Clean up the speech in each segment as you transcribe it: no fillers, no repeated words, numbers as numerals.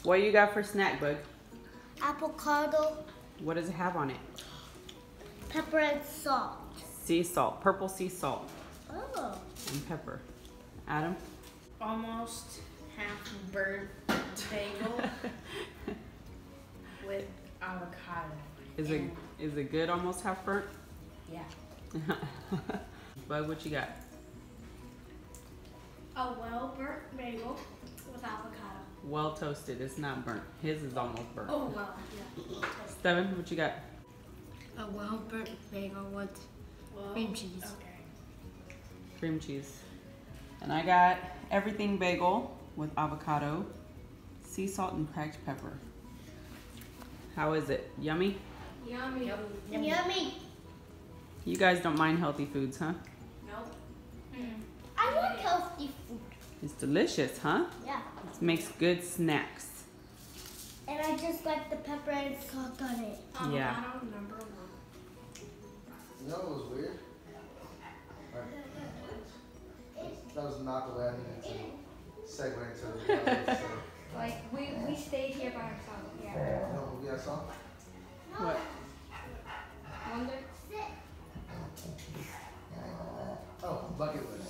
What you got for snack, bud? Avocado. What does it have on it? Pepper and salt. Sea salt, purple sea salt. Oh. And pepper. Adam? Almost half burnt bagel with avocado. Is it good, almost half burnt? Yeah. Bud, what you got? A well-burnt bagel with avocado. Well toasted, it's not burnt. His is almost burnt. Oh, well, yeah. Steven, what you got? A well-burnt bagel with cream cheese. Okay. Cream cheese. And I got everything bagel with avocado, sea salt, and cracked pepper. How is it? Yummy? Yummy. Yep. Yummy. You guys don't mind healthy foods, huh? Nope. I like healthy food. It's delicious, huh? Yeah. It makes good snacks. And I just like the pepper and salt on it. Yeah. Avocado number 1. You know what was weird? That was not the way I needed to segue into the Like, we stayed here by ourselves. Yeah. No movie I saw? What? Wonder? Oh, bucket list.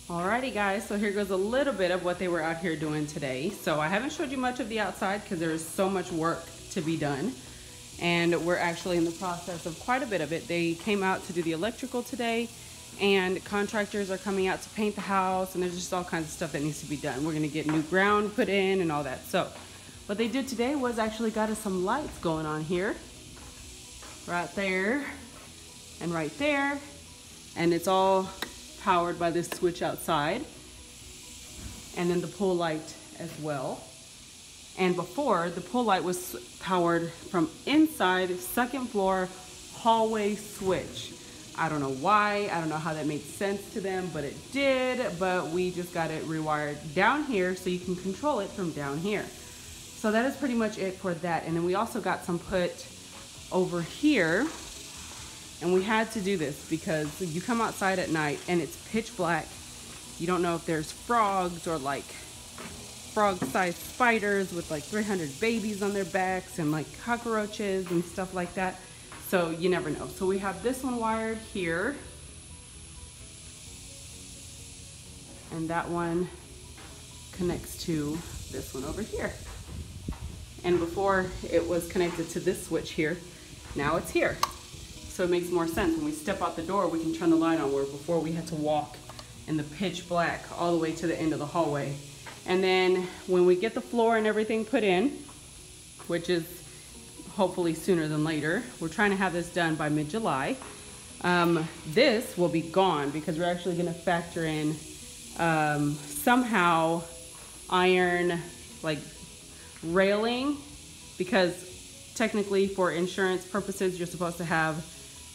Alrighty guys, so here goes a little bit of what they were out here doing today. So I haven't showed you much of the outside because there's so much work to be done. And we're actually in the process of quite a bit of it. They came out to do the electrical today, and contractors are coming out to paint the house, and there's just all kinds of stuff that needs to be done. We're gonna get new ground put in and all that. So what they did today was actually got us some lights going on here. Right there and right there. And it's all powered by this switch outside. And then the pool light as well. And before, the pool light was powered from inside, second floor, hallway switch. I don't know why, I don't know how that made sense to them, but it did. But we just got it rewired down here so you can control it from down here. So that is pretty much it for that. And then we also got some put over here. And we had to do this because you come outside at night and it's pitch black. You don't know if there's frogs or like frog-sized spiders with like 300 babies on their backs and like cockroaches and stuff like that. So you never know. So we have this one wired here. And that one connects to this one over here. And before it was connected to this switch here, now it's here. So it makes more sense. When we step out the door, we can turn the light on, where before we had to walk in the pitch black all the way to the end of the hallway. And then when we get the floor and everything put in, which is hopefully sooner than later, we're trying to have this done by mid-July. This will be gone because we're actually gonna factor in somehow iron like railing, because technically for insurance purposes, you're supposed to have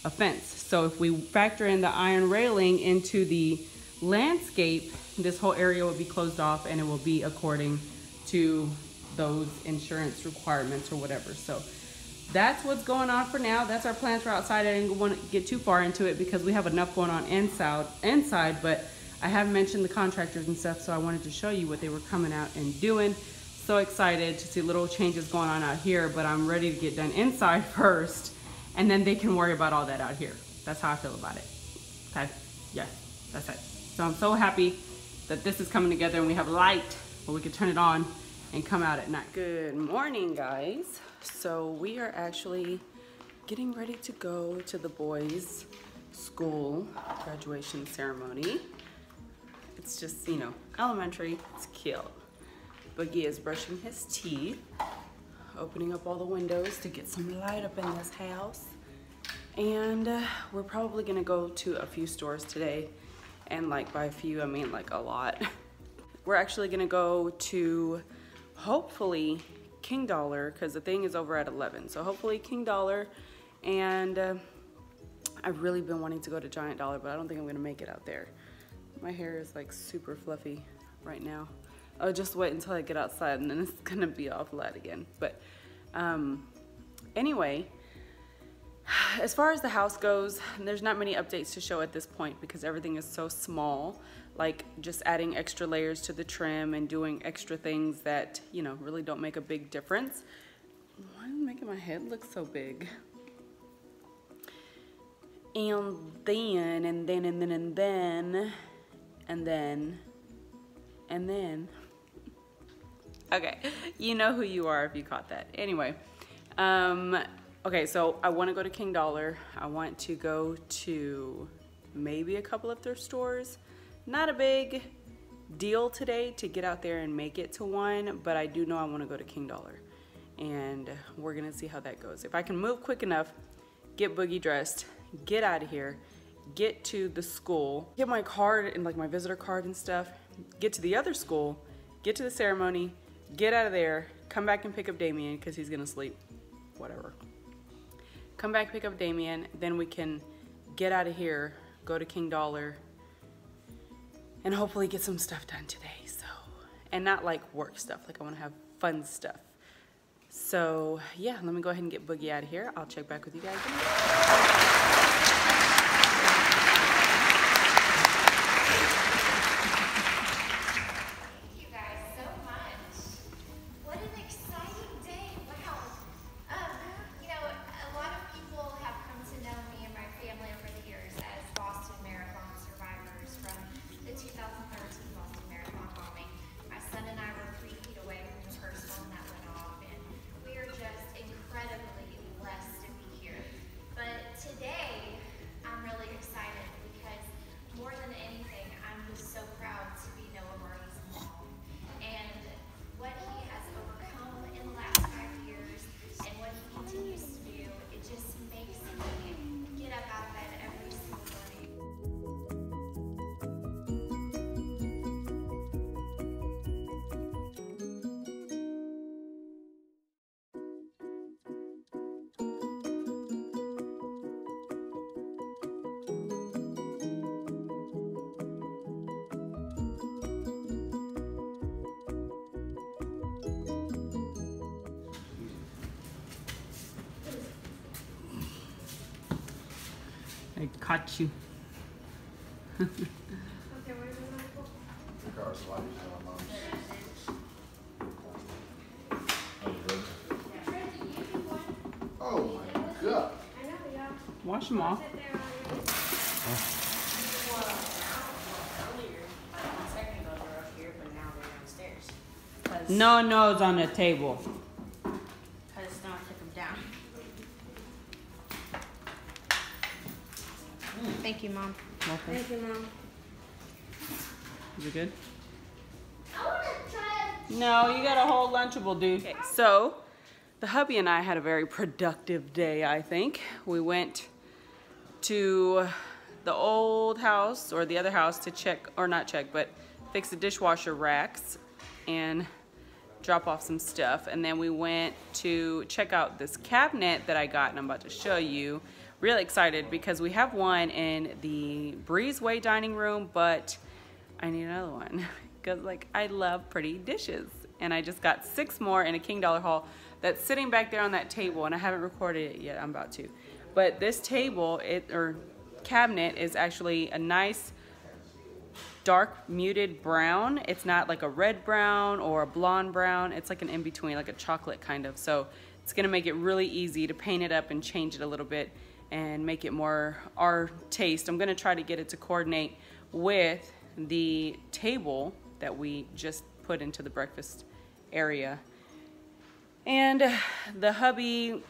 a fence. So if we factor in the iron railing into the landscape, this whole area will be closed off and it will be according to those insurance requirements or whatever. So that's what's going on for now. That's our plans for outside. I didn't want to get too far into it because we have enough going on inside, but I have mentioned the contractors and stuff, so I wanted to show you what they were coming out and doing. So excited to see little changes going on out here, but I'm ready to get done inside first, and then they can worry about all that out here. That's how I feel about it. Okay, yeah, that's it. So I'm so happy that this is coming together and we have light where we can turn it on and come out at night. Good morning, guys. So we are actually getting ready to go to the boys' school graduation ceremony. It's just, you know, elementary, it's cute. Boogie is brushing his teeth, opening up all the windows to get some light up in this house. And we're probably gonna go to a few stores today. And like by a few, I mean like a lot. We're actually gonna go to hopefully King Dollar, because the thing is over at 11. So hopefully King Dollar. And I've really been wanting to go to Giant Dollar, but I don't think I'm gonna make it out there. My hair is like super fluffy right now. I'll just wait until I get outside and then it's gonna be all flat again. But anyway, as far as the house goes, there's not many updates to show at this point because everything is so small. like just adding extra layers to the trim and doing extra things that, you know, really don't make a big difference. Why am I making my head look so big? And then. Okay, you know who you are if you caught that. Anyway, okay, so I want to go to King Dollar. I want to go to maybe a couple of thrift stores. Not a big deal today to get out there and make it to one, but I do know I want to go to King Dollar. And we're gonna see how that goes. If I can move quick enough, get Boogie dressed, get out of here, get to the school, get my card and like my visitor card and stuff, get to the other school, get to the ceremony, get out of there, come back and pick up Damien because he's gonna sleep, whatever. Come back, pick up Damien, then we can get out of here, go to King Dollar, and hopefully get some stuff done today. So, and not like work stuff, like I wanna have fun stuff. So yeah, let me go ahead and get Boogie out of here. I'll check back with you guys in a minute. Thank you guys so much. What an exciting day. Wow. You know, a lot of people have come to know me and my family over the years as Boston Marathon survivors from the 2013 Boston Marathon bombing. My son and I were 3 feet away from the first bomb that went off, and we are just incredibly blessed to be here. But today, I'm really excited because more than anything, I'm just so proud to be Noah Murray's mom. And what he has overcome in the last 5 years and what he continues to do, it just makes me get up out of bed every single morning. I caught you. Okay, where's the notebook? Oh my God. I know, yeah. Wash them off. Sit there on your No, it's on the table. Because no one took them down. Thank you, Mom. Welcome. Thank you, Mom. Is it good? I want to try it. No, you got a whole Lunchable, dude. Okay, so the hubby and I had a very productive day, I think. We went to the old house or the other house to check, or not check, but fix the dishwasher racks and drop off some stuff. And then we went to check out this cabinet that I got and I'm about to show you. Really excited because we have one in the breezeway dining room, but I need another one because like I love pretty dishes. And I just got 6 more in a King Dollar haul that's sitting back there on that table, and I haven't recorded it yet. I'm about to. But this table, or cabinet, is actually a nice dark muted brown. It's not like a red brown or a blonde brown. It's like an in-between, like a chocolate kind of. So it's gonna make it really easy to paint it up and change it a little bit and make it more our taste. I'm gonna try to get it to coordinate with the table that we just put into the breakfast area. And the hubby,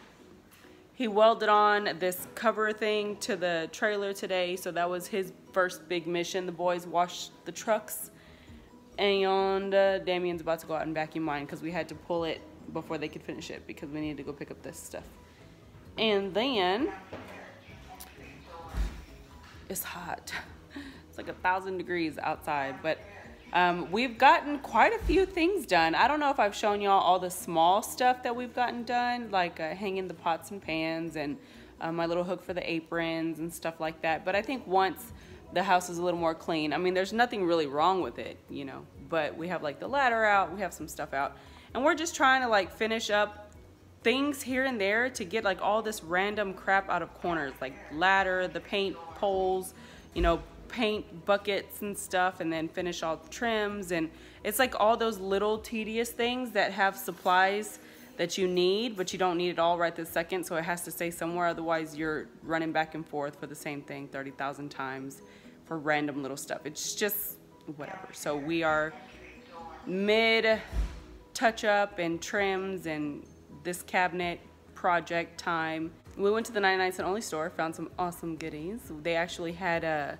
he welded on this cover thing to the trailer today, so that was his first big mission. The boys washed the trucks, and Damien's about to go out and vacuum mine because we had to pull it before they could finish it because we needed to go pick up this stuff. And then it's hot. It's like 1,000 degrees outside, but we've gotten quite a few things done. I don't know if I've shown y'all all the small stuff that we've gotten done, like hanging the pots and pans and my little hook for the aprons and stuff like that. But I think once the house is a little more clean, I mean, there's nothing really wrong with it, you know, but we have like the ladder out, we have some stuff out, and we're just trying to like finish up things here and there to get like all this random crap out of corners, like ladder, the paint poles, you know, paint buckets and stuff, and then finish all the trims. And it's like all those little tedious things that have supplies that you need, but you don't need it all right this second, so it has to stay somewhere. Otherwise you're running back and forth for the same thing 30,000 times for random little stuff. It's just whatever. So we are mid touch up and trims and this cabinet project time. We went to the 99-cent only store, found some awesome goodies. They actually had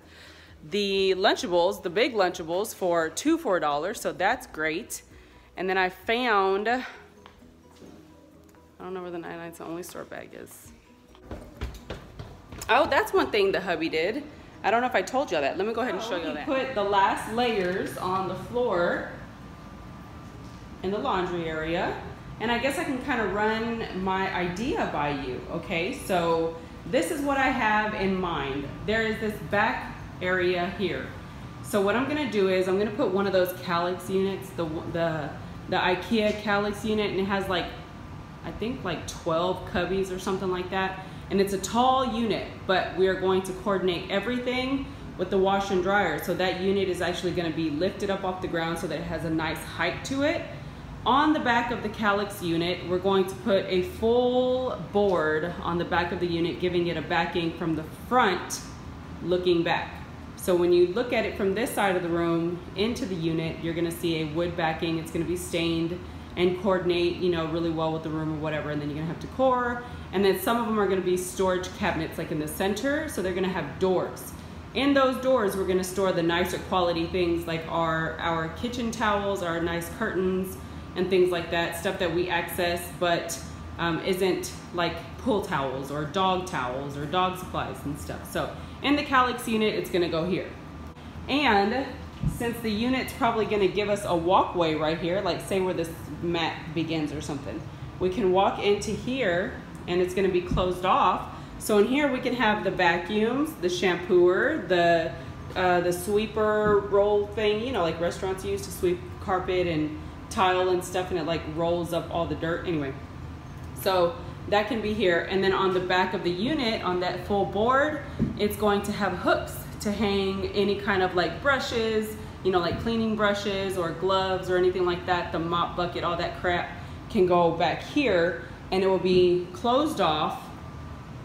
the Lunchables, the big Lunchables, for $4, so that's great. And then I found, I don't know where the 99-cent only store bag is. Oh, that's one thing the hubby did. I don't know if I told y'all that. Let me go ahead and show you that. Put the last layers on the floor in the laundry area. And I guess I can kind of run my idea by you, okay? So this is what I have in mind. There is this back area here. So what I'm gonna do is I'm gonna put one of those calyx units, the IKEA calyx unit, and it has like, I think like 12 cubbies or something like that. And it's a tall unit, but we are going to coordinate everything with the wash and dryer. So that unit is actually gonna be lifted up off the ground so that it has a nice height to it. On the back of the calyx unit, we're going to put a full board on the back of the unit, giving it a backing from the front, looking back. So when you look at it from this side of the room into the unit, you're gonna see a wood backing. It's gonna be stained and coordinate, you know, really well with the room or whatever. And then you're gonna have decor. And then some of them are gonna be storage cabinets like in the center. So they're gonna have doors. In those doors, we're gonna store the nicer quality things like our kitchen towels, our nice curtains, and things like that, stuff that we access but isn't like pool towels or dog supplies and stuff. So in the calyx unit, it's gonna go here. And since the unit's probably gonna give us a walkway right here, like say where this mat begins or something, we can walk into here and it's gonna be closed off. So in here we can have the vacuums, the shampooer, the sweeper roll thing, you know, like restaurants use to sweep carpet and tile and stuff, and it like rolls up all the dirt. Anyway, so that can be here. And then on the back of the unit, on that full board, it's going to have hooks to hang any kind of like brushes, you know, like cleaning brushes or gloves or anything like that. The mop bucket, all that crap can go back here, and it will be closed off,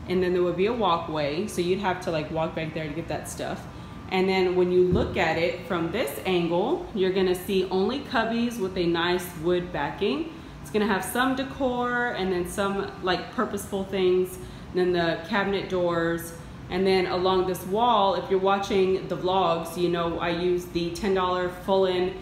and then there would be a walkway, so you'd have to like walk back there to get that stuff. And then when you look at it from this angle, you're gonna see only cubbies with a nice wood backing. It's gonna have some decor and then some like purposeful things, and then the cabinet doors. And then along this wall, if you're watching the vlogs, you know I use the $10 full-in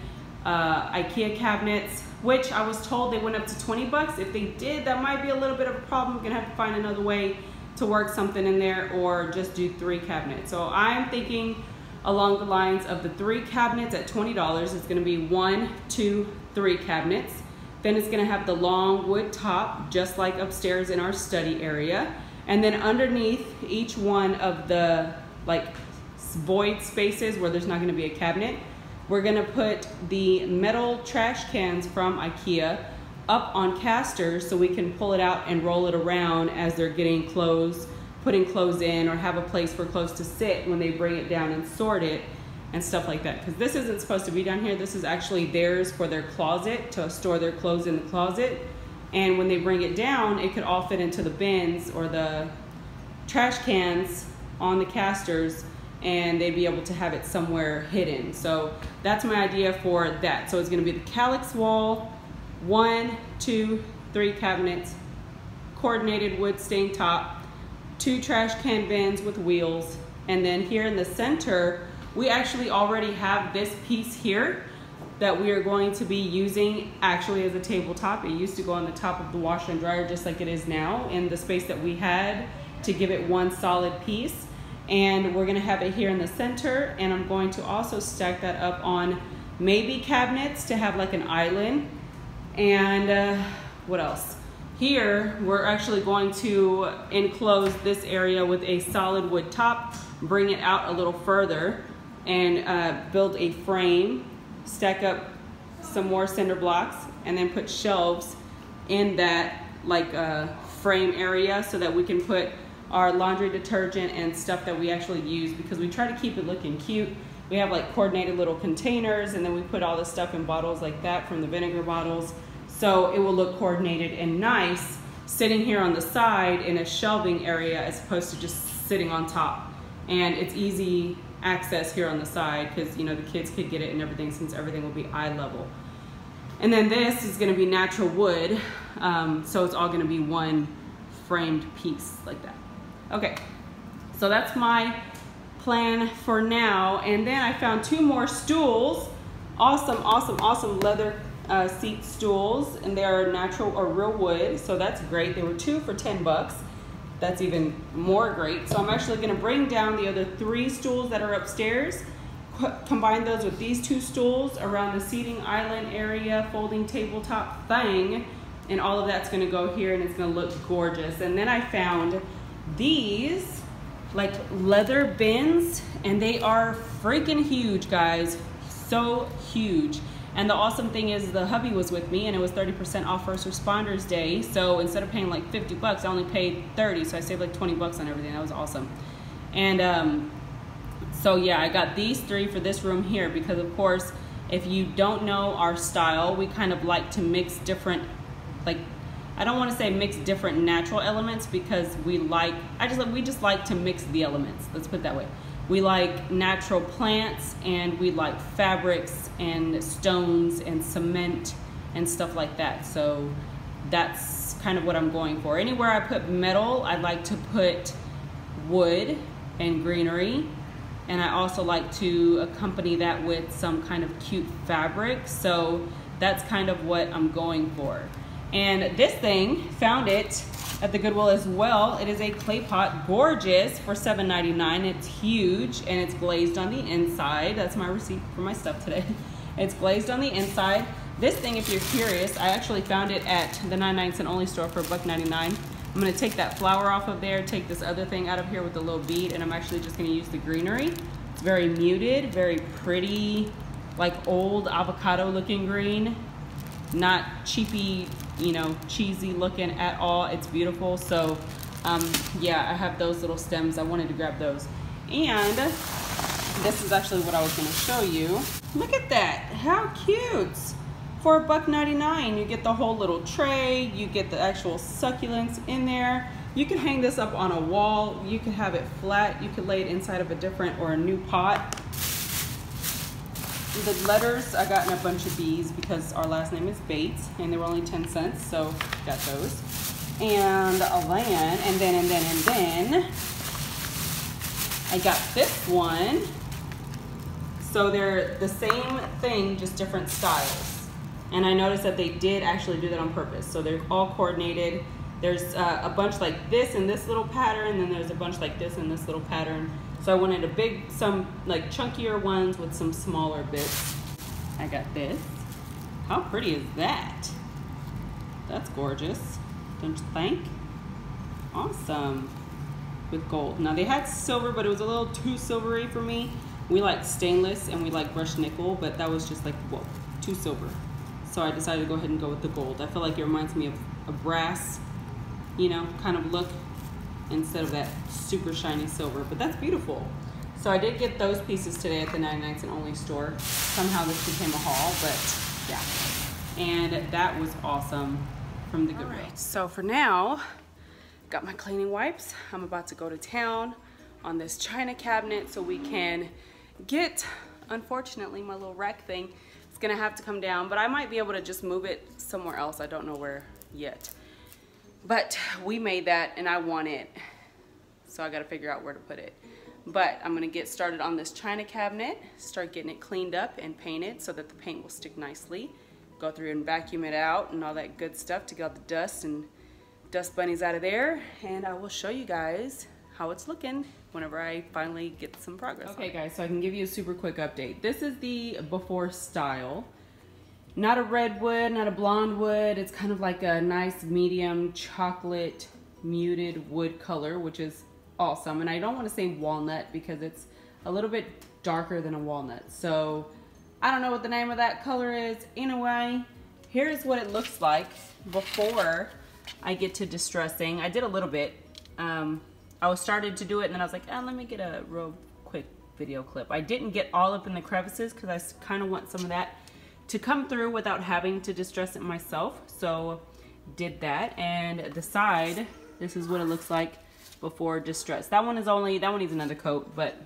IKEA cabinets, which I was told they went up to 20 bucks. If they did, that might be a little bit of a problem. I'm gonna have to find another way to work something in there, or just do 3 cabinets. So I'm thinking along the lines of the 3 cabinets at $20. It's gonna be 1, 2, 3 cabinets. Then it's gonna have the long wood top, just like upstairs in our study area. And then underneath each one of the like void spaces where there's not gonna be a cabinet, we're gonna put the metal trash cans from IKEA up on casters so we can pull it out and roll it around as they're getting clothes, putting clothes in, or have a place for clothes to sit when they bring it down and sort it and stuff like that. Because this isn't supposed to be down here. This is actually theirs for their closet, to store their clothes in the closet. And when they bring it down, it could all fit into the bins or the trash cans on the casters, and they'd be able to have it somewhere hidden. So that's my idea for that. So it's gonna be the calyx wall, 1, 2, 3 cabinets, coordinated wood stained top, 2 trash can bins with wheels, and then here in the center, we actually already have this piece here that we are going to be using actually as a tabletop. It used to go on the top of the washer and dryer just like it is now in the space that we had to give it one solid piece. And we're gonna have it here in the center, and I'm going to also stack that up on maybe cabinets to have like an island. And what else? Here, we're actually going to enclose this area with a solid wood top, bring it out a little further, and build a frame, stack up some more cinder blocks, and then put shelves in that like frame area so that we can put our laundry detergent and stuff that we actually use, because we try to keep it looking cute. We have like coordinated little containers, and then we put all this stuff in bottles like that from the vinegar bottles. So it will look coordinated and nice sitting here on the side in a shelving area as opposed to just sitting on top. And it's easy access here on the side because, you know, the kids could get it and everything, since everything will be eye level. And then this is going to be natural wood, so it's all going to be one framed piece like that. Okay, so that's my plan for now. And then I found 2 more stools. Awesome leather seat stools, and they are natural or real wood, so that's great. They were 2 for 10 bucks. That's even more great. So I'm actually going to bring down the other 3 stools that are upstairs, combine those with these 2 stools around the seating island area, folding tabletop thing, and all of that's going to go here, and it's going to look gorgeous. And then I found these like leather bins, and they are freaking huge, guys. So huge. And the awesome thing is the hubby was with me, and it was 30% off First Responders Day. So instead of paying like 50 bucks, I only paid 30. So I saved like 20 bucks on everything. That was awesome. And so yeah, I got these 3 for this room here because, of course, if you don't know our style, we kind of like to mix different, like, I don't want to say mix different natural elements, because we just like to mix the elements. Let's put it that way. We like natural plants, and we like fabrics and stones and cement and stuff like that. So that's kind of what I'm going for. Anywhere I put metal, I like to put wood and greenery. And I also like to accompany that with some kind of cute fabric. So that's kind of what I'm going for. And this thing, found it at the Goodwill as well. It is a clay pot, gorgeous, for $7.99. It's huge, and it's glazed on the inside. That's my receipt for my stuff today. It's glazed on the inside. This thing, if you're curious, I actually found it at the 99 cent only store for $1.99. I'm gonna take that flower off of there, take this other thing out of here with the little bead, and I'm actually just gonna use the greenery. It's very muted, very pretty, like old avocado looking green. Not cheapy, you know, cheesy looking at all. It's beautiful. So yeah, I have those little stems. I wanted to grab those. And this is actually what I was going to show you. Look at that. How cute. For $1.99, you get the whole little tray. You get the actual succulents in there. You can hang this up on a wall. You can have it flat. You could lay it inside of a different or a new pot. The letters, I got in a bunch of these because our last name is Bates, and they were only 10 cents, so got those. And a land, and then I got this one. So they're the same thing, just different styles. And I noticed that they did actually do that on purpose. So they're all coordinated. There's a bunch like this in this little pattern, and then there's a bunch like this in this little pattern. So I wanted some like chunkier ones with some smaller bits. I got this. How pretty is that? That's gorgeous, don't you think? Awesome. With gold. Now they had silver, but it was a little too silvery for me. We like stainless and we like brushed nickel, but that was just like, whoa, too silver. So I decided to go ahead and go with the gold. I feel like it reminds me of a brass, you know, kind of look, instead of that super shiny silver, but that's beautiful. So I did get those pieces today at the 99 cent only store. Somehow this became a haul, but yeah. And that was awesome from the Goodwill. All right, so for now, got my cleaning wipes. I'm about to go to town on this china cabinet so we can get, unfortunately, my little rack thing is gonna have to come down, but I might be able to just move it somewhere else. I don't know where yet. But we made that and I want it, so I gotta figure out where to put it. But I'm gonna get started on this china cabinet, start getting it cleaned up and painted so that the paint will stick nicely. Go through and vacuum it out and all that good stuff to get all the dust and dust bunnies out of there. And I will show you guys how it's looking whenever I finally get some progress. Okay guys, so I can give you a super quick update. This is the before style. Not a red wood, not a blonde wood. It's kind of like a nice medium chocolate muted wood color, which is awesome. And I don't want to say walnut because it's a little bit darker than a walnut. So I don't know what the name of that color is. Anyway, here's what it looks like before I get to distressing. I did a little bit. I was started to do it, and then I was like, let me get a real quick video clip. I didn't get all up in the crevices because I kind of want some of that to come through without having to distress it myself. So did that, and the side, this is what it looks like before distress. That one needs another coat, but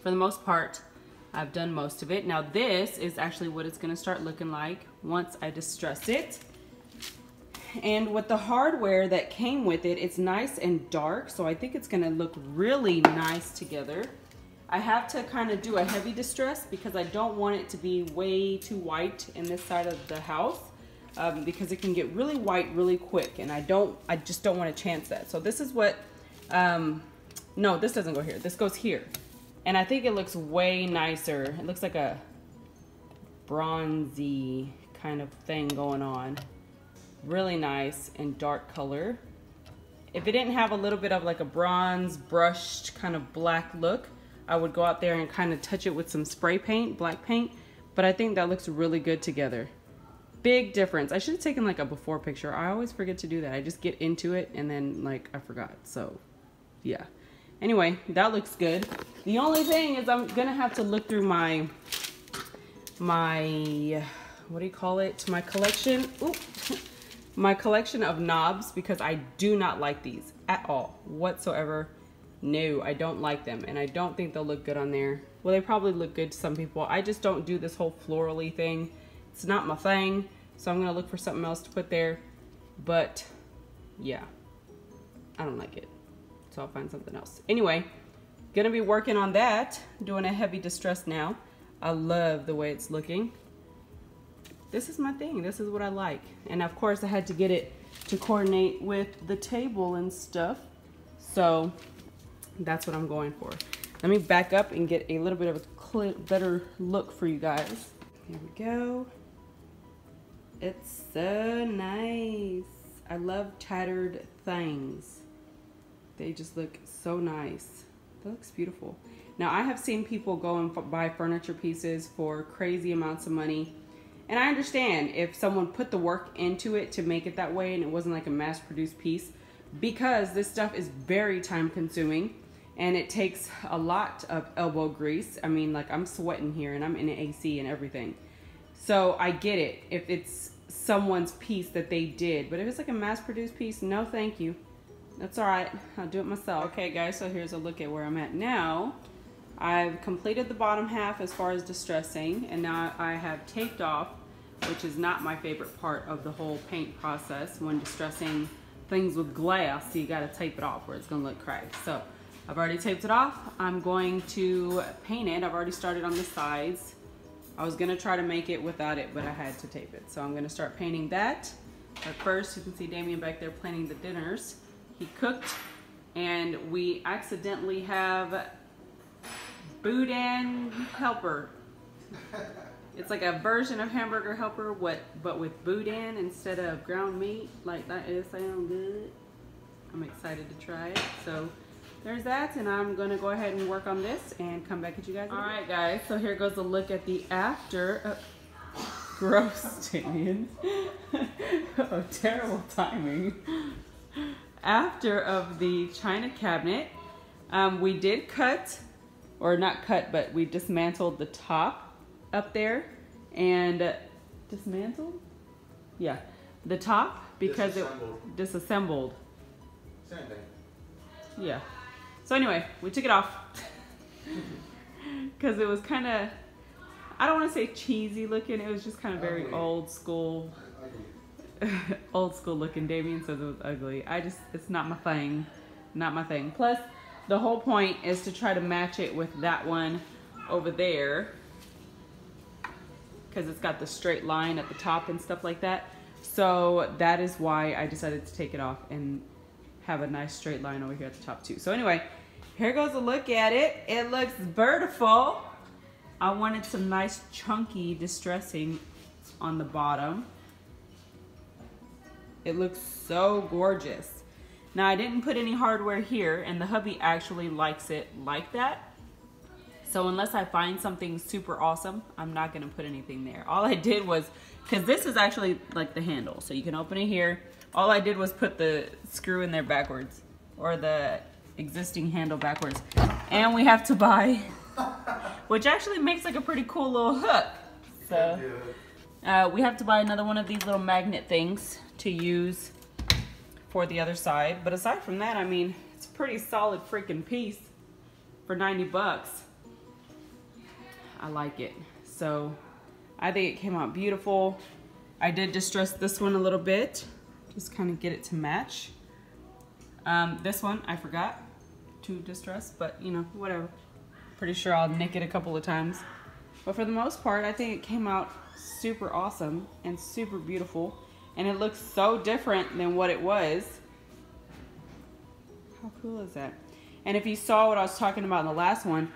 for the most part, I've done most of it. Now this is actually what it's gonna start looking like once I distress it. And with the hardware that came with it, it's nice and dark, so I think it's gonna look really nice together. I have to kind of do a heavy distress because I don't want it to be way too white in this side of the house, because it can get really white really quick, and I just don't want to chance that. So this is what, no, this doesn't go here. This goes here. And I think it looks way nicer. It looks like a bronzy kind of thing going on. Really nice and dark color. If it didn't have a little bit of like a bronze brushed kind of black look, I would go out there and kind of touch it with some spray paint, black paint. But I think that looks really good together. Big difference. I should have taken like a before picture. I always forget to do that. I just get into it and then like I forgot. So yeah. Anyway, that looks good. The only thing is I'm gonna have to look through my what do you call it? My collection. Ooh. My collection of knobs, because I do not like these at all whatsoever. No, I don't like them, and I don't think they'll look good on there. Well, they probably look good to some people. I just don't do this whole florally thing. It's not my thing, so I'm gonna look for something else to put there. But yeah, I don't like it, so I'll find something else. Anyway, gonna be working on that, doing a heavy distress now. I love the way it's looking. This is my thing. This is what I like. And of course I had to get it to coordinate with the table and stuff. So that's what I'm going for. Let me back up and get a little bit of a better look for you guys. Here we go. It's so nice. I love tattered things. They just look so nice. That looks beautiful. Now I have seen people go and buy furniture pieces for crazy amounts of money. And I understand if someone put the work into it to make it that way and it wasn't like a mass-produced piece, because this stuff is very time-consuming and it takes a lot of elbow grease. I mean, like I'm sweating here and I'm in an AC and everything. So I get it if it's someone's piece that they did, but if it's like a mass-produced piece, no thank you. That's all right, I'll do it myself. Okay guys, so here's a look at where I'm at now. I've completed the bottom half as far as distressing, and now I have taped off, which is not my favorite part of the whole paint process when distressing things with glass. So you gotta tape it off or it's gonna look cracked. So I've already taped it off. I'm going to paint it. I've already started on the sides. I was gonna try to make it without it, but I had to tape it. So I'm gonna start painting that. But first, you can see Damien back there planning the dinners. He cooked, and we accidentally have boudin helper. It's like a version of hamburger helper, but with boudin instead of ground meat. Like that, it sounds good. I'm excited to try it. So there's that, and I'm gonna go ahead and work on this and come back at you guys. All right, guys. So here goes a look at the after. Gross, Damien. Oh, terrible timing. After of the china cabinet, we did cut, or not cut, but we dismantled the top up there, and dismantled? Yeah, the top, because it disassembled. Same thing. Yeah. So anyway, we took it off because it was kind of, I don't want to say cheesy looking. It was just kind of very ugly. Old school. Old school looking. Damien says it was ugly. It's not my thing. Not my thing. Plus, the whole point is to try to match it with that one over there, because it's got the straight line at the top and stuff like that. So that is why I decided to take it off and have a nice straight line over here at the top too. So anyway, here goes a look at it. It looks beautiful. I wanted some nice chunky distressing on the bottom. It looks so gorgeous. Now I didn't put any hardware here, and the hubby actually likes it like that. So unless I find something super awesome, I'm not gonna put anything there. All I did was, because this is actually like the handle, so you can open it here. All I did was put the screw in there backwards, or the existing handle backwards. And we have to buy, which actually makes like a pretty cool little hook. So we have to buy another one of these little magnet things to use for the other side. But aside from that, I mean, it's a pretty solid freaking piece for 90 bucks. I like it. So I think it came out beautiful. I did distress this one a little bit, just kind of get it to match. This one I forgot to distress, but you know, whatever. Pretty sure I'll nick it a couple of times. But for the most part, I think it came out super awesome and super beautiful. And it looks so different than what it was. How cool is that? And if you saw what I was talking about in the last one,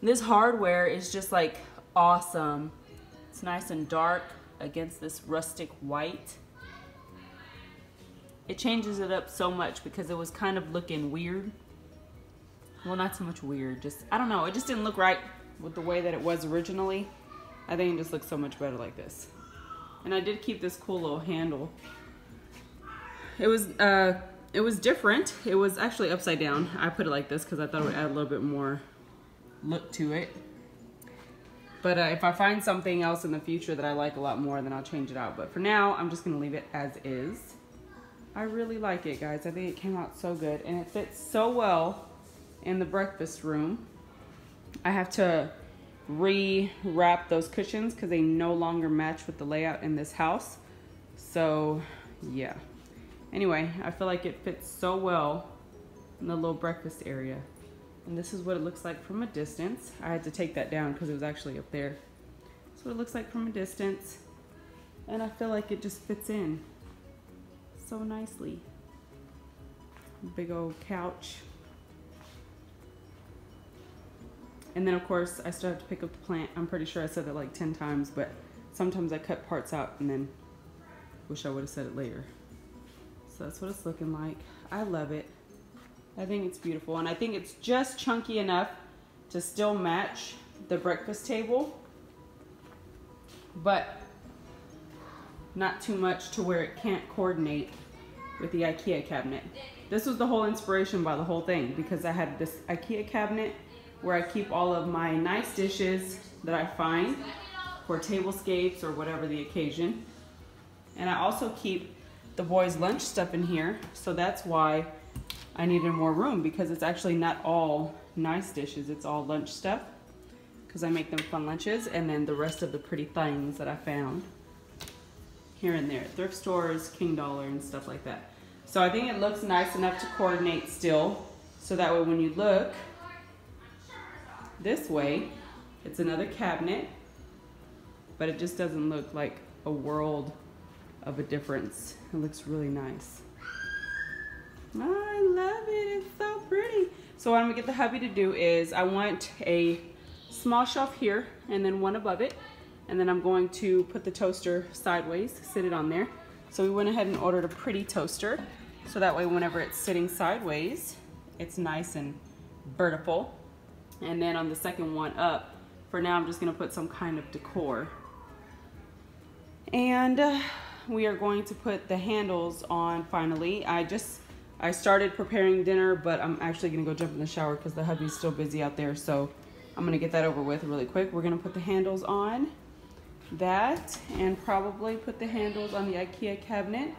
this hardware is just like awesome. It's nice and dark against this rustic white. It changes it up so much because it was kind of looking weird. Well, not so much weird, just, I don't know, it just didn't look right with the way that it was originally. I think it just looks so much better like this. And I did keep this cool little handle. It was different. It was actually upside down. I put it like this because I thought it would add a little bit more look to it. But if I find something else in the future that I like a lot more, then I'll change it out. But for now, I'm just gonna leave it as is. I really like it, guys. I think it came out so good, and it fits so well in the breakfast room. I have to re-wrap those cushions because they no longer match with the layout in this house. So yeah. Anyway, I feel like it fits so well in the little breakfast area. And this is what it looks like from a distance. I had to take that down because it was actually up there. That's what it looks like from a distance. And I feel like it just fits in so nicely. Big old couch. And then of course I still have to pick up the plant. I'm pretty sure I said that like 10 times, but sometimes I cut parts out and then wish I would have said it later. So that's what it's looking like. I love it. I think it's beautiful, and I think it's just chunky enough to still match the breakfast table, but not too much to where it can't coordinate with the IKEA cabinet. This was the whole inspiration by the whole thing, because I had this IKEA cabinet where I keep all of my nice dishes that I find for tablescapes or whatever the occasion. And I also keep the boys' lunch stuff in here, so that's why I needed more room, because it's actually not all nice dishes, it's all lunch stuff, because I make them fun lunches, and then the rest of the pretty things that I found here and there, thrift stores, King Dollar, and stuff like that. So I think it looks nice enough to coordinate still, so that way when you look this way, it's another cabinet, but it just doesn't look like a world of a difference. It looks really nice. I love it, it's so pretty. So what I'm gonna get the hubby to do is I want a small shelf here and then one above it. And then I'm going to put the toaster sideways, sit it on there. So we went ahead and ordered a pretty toaster. So that way whenever it's sitting sideways, it's nice and vertical. And then on the second one up, for now I'm just gonna put some kind of decor. And we are going to put the handles on finally. I started preparing dinner, but I'm actually gonna go jump in the shower because the hubby's still busy out there. So I'm gonna get that over with really quick. We're gonna put the handles on that and probably put the handles on the IKEA cabinet.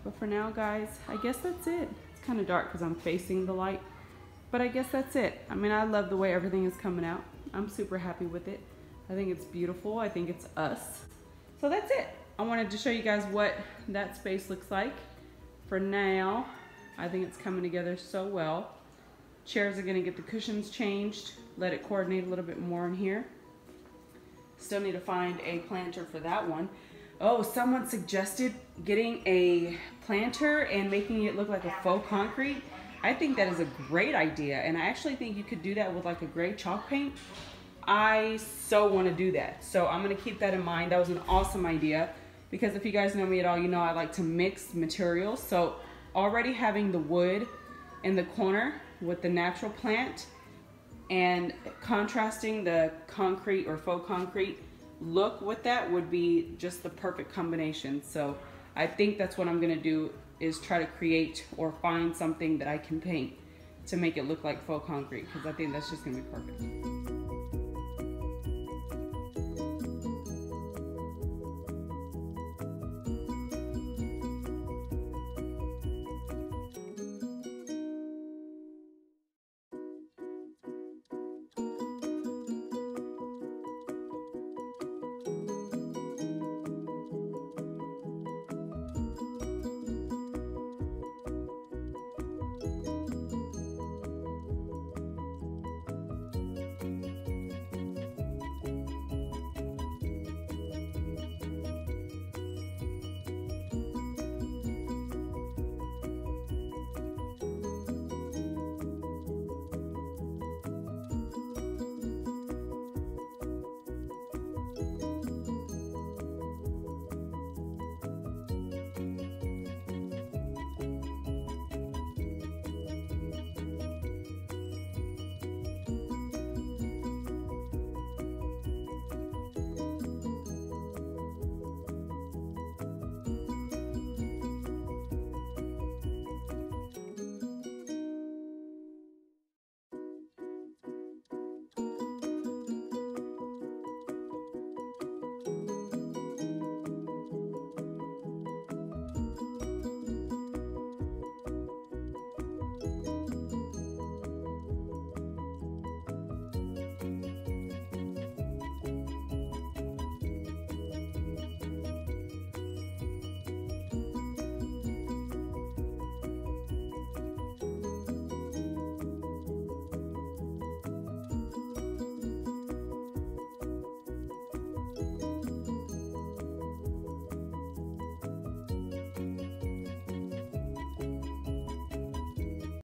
But for now, guys, I guess that's it. It's kind of dark because I'm facing the light, but I guess that's it. I mean, I love the way everything is coming out. I'm super happy with it. I think it's beautiful. I think it's us. So that's it. I wanted to show you guys what that space looks like. For now, I think it's coming together so well. Chairs are gonna get the cushions changed, let it coordinate a little bit more in here. Still need to find a planter for that one. Oh, someone suggested getting a planter and making it look like a faux concrete. I think that is a great idea, and I actually think you could do that with like a gray chalk paint. I so want to do that, so I'm gonna keep that in mind. That was an awesome idea. Because if you guys know me at all, you know I like to mix materials. So already having the wood in the corner with the natural plant and contrasting the concrete or faux concrete look with that would be just the perfect combination. So I think that's what I'm gonna do is try to create or find something that I can paint to make it look like faux concrete, because I think that's just gonna be perfect.